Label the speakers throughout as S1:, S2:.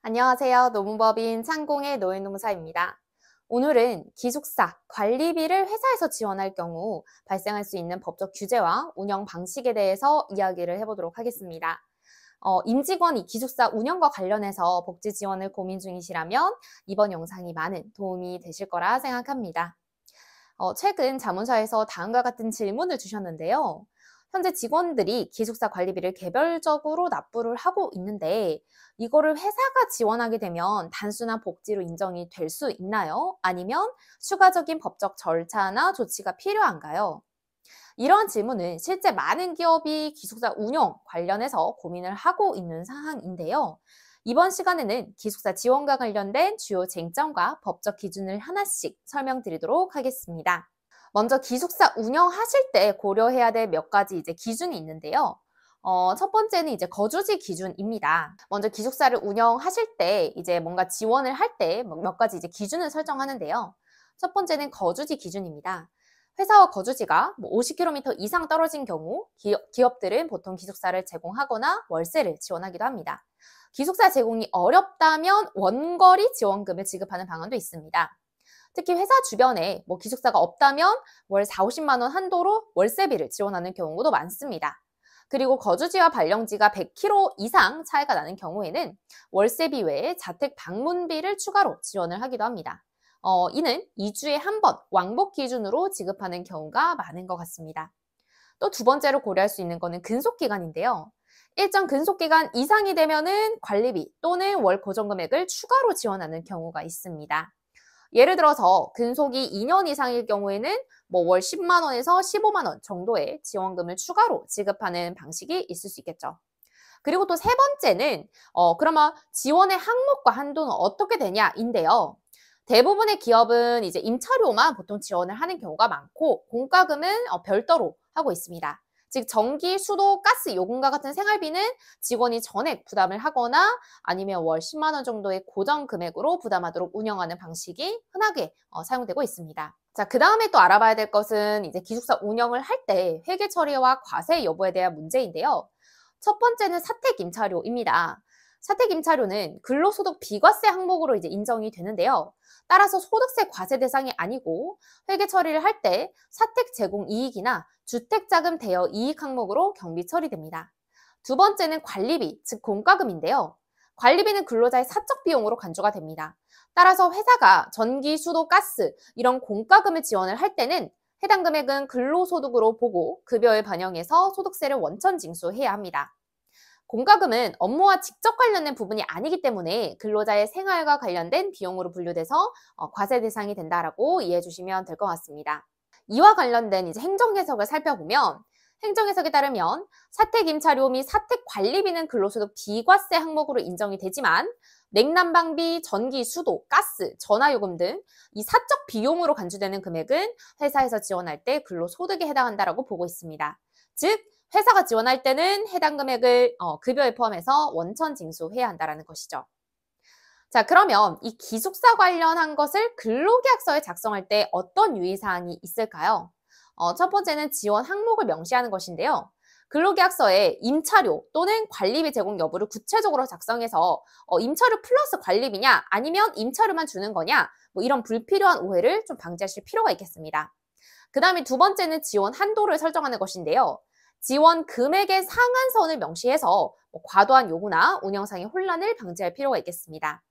S1: 안녕하세요. 노무법인 창공의 노인노무사입니다. 오늘은 기숙사 관리비를 회사에서 지원할 경우 발생할 수 있는 법적 규제와 운영 방식에 대해서 이야기를 해보도록 하겠습니다. 임직원이 기숙사 운영과 관련해서 복지 지원을 고민 중이시라면 이번 영상이 많은 도움이 되실 거라 생각합니다. 최근 자문사에서 다음과 같은 질문을 주셨는데요. 현재 직원들이 기숙사 관리비를 개별적으로 납부를 하고 있는데 이거를 회사가 지원하게 되면 단순한 복지로 인정이 될 수 있나요? 아니면 추가적인 법적 절차나 조치가 필요한가요? 이런 질문은 실제 많은 기업이 기숙사 운영 관련해서 고민을 하고 있는 사항인데요. 이번 시간에는 기숙사 지원과 관련된 주요 쟁점과 법적 기준을 하나씩 설명드리도록 하겠습니다. 먼저 기숙사 운영하실 때 고려해야 될 몇 가지 기준이 있는데요. 첫 번째는 거주지 기준입니다. 먼저 기숙사를 운영하실 때 뭔가 지원을 할 때 몇 가지 기준을 설정하는데요. 첫 번째는 거주지 기준입니다. 회사와 거주지가 50km 이상 떨어진 경우 기업들은 보통 기숙사를 제공하거나 월세를 지원하기도 합니다. 기숙사 제공이 어렵다면 원거리 지원금을 지급하는 방안도 있습니다. 특히 회사 주변에 기숙사가 없다면 월 4, 50만 원 한도로 월세비를 지원하는 경우도 많습니다. 그리고 거주지와 발령지가 100km 이상 차이가 나는 경우에는 월세비 외에 자택 방문비를 추가로 지원을 하기도 합니다. 이는 2주에 한 번 왕복 기준으로 지급하는 경우가 많은 것 같습니다. 또 두 번째로 고려할 수 있는 것은 근속기간인데요. 일정 근속기간 이상이 되면은 관리비 또는 월 고정금액을 추가로 지원하는 경우가 있습니다. 예를 들어서 근속이 2년 이상일 경우에는 월 10만 원에서 15만 원 정도의 지원금을 추가로 지급하는 방식이 있을 수 있겠죠. 그리고 또 세 번째는 그러면 지원의 항목과 한도는 어떻게 되냐인데요. 대부분의 기업은 임차료만 보통 지원을 하는 경우가 많고 공과금은 별도로 하고 있습니다. 즉 전기, 수도, 가스, 요금과 같은 생활비는 직원이 전액 부담을 하거나 아니면 월 10만 원 정도의 고정 금액으로 부담하도록 운영하는 방식이 흔하게 사용되고 있습니다. 자, 그 다음에 또 알아봐야 될 것은 기숙사 운영을 할 때 회계 처리와 과세 여부에 대한 문제인데요. 첫 번째는 사택임차료입니다. 사택임차료는 근로소득 비과세 항목으로 인정이 되는데요. 따라서 소득세 과세 대상이 아니고 회계 처리를 할 때 사택 제공 이익이나 주택자금 대여 이익 항목으로 경비 처리됩니다. 두 번째는 관리비, 즉 공과금인데요. 관리비는 근로자의 사적 비용으로 간주가 됩니다. 따라서 회사가 전기, 수도, 가스 이런 공과금을 지원을 할 때는 해당 금액은 근로소득으로 보고 급여에 반영해서 소득세를 원천 징수해야 합니다. 공과금은 업무와 직접 관련된 부분이 아니기 때문에 근로자의 생활과 관련된 비용으로 분류돼서 과세 대상이 된다라고 이해해 주시면 될 것 같습니다. 이와 관련된 행정 해석을 살펴보면 행정 해석에 따르면 사택 임차료 및 사택 관리비는 근로소득 비과세 항목으로 인정이 되지만 냉난방비, 전기, 수도, 가스, 전화요금 등 이 사적 비용으로 간주되는 금액은 회사에서 지원할 때 근로소득에 해당한다라고 보고 있습니다. 즉 회사가 지원할 때는 해당 금액을 급여에 포함해서 원천 징수해야 한다는 것이죠. 자, 그러면 이 기숙사 관련한 것을 근로계약서에 작성할 때 어떤 유의사항이 있을까요? 첫 번째는 지원 항목을 명시하는 것인데요. 근로계약서에 임차료 또는 관리비 제공 여부를 구체적으로 작성해서 임차료 플러스 관리비냐 아니면 임차료만 주는 거냐 이런 불필요한 오해를 좀 방지하실 필요가 있겠습니다. 그 다음에 두 번째는 지원 한도를 설정하는 것인데요. 지원 금액의 상한선을 명시해서 과도한 요구나 운영상의 혼란을 방지할 필요가 있겠습니다.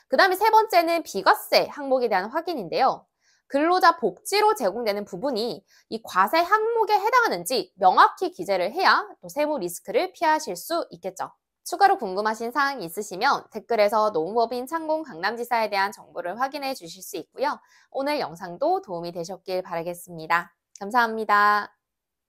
S1: 그 다음에 세 번째는 비과세 항목에 대한 확인인데요. 근로자 복지로 제공되는 부분이 이 과세 항목에 해당하는지 명확히 기재를 해야 또 세무 리스크를 피하실 수 있겠죠. 추가로 궁금하신 사항이 있으시면 댓글에서 노무법인 창공 강남지사에 대한 정보를 확인해 주실 수 있고요. 오늘 영상도 도움이 되셨길 바라겠습니다. 감사합니다.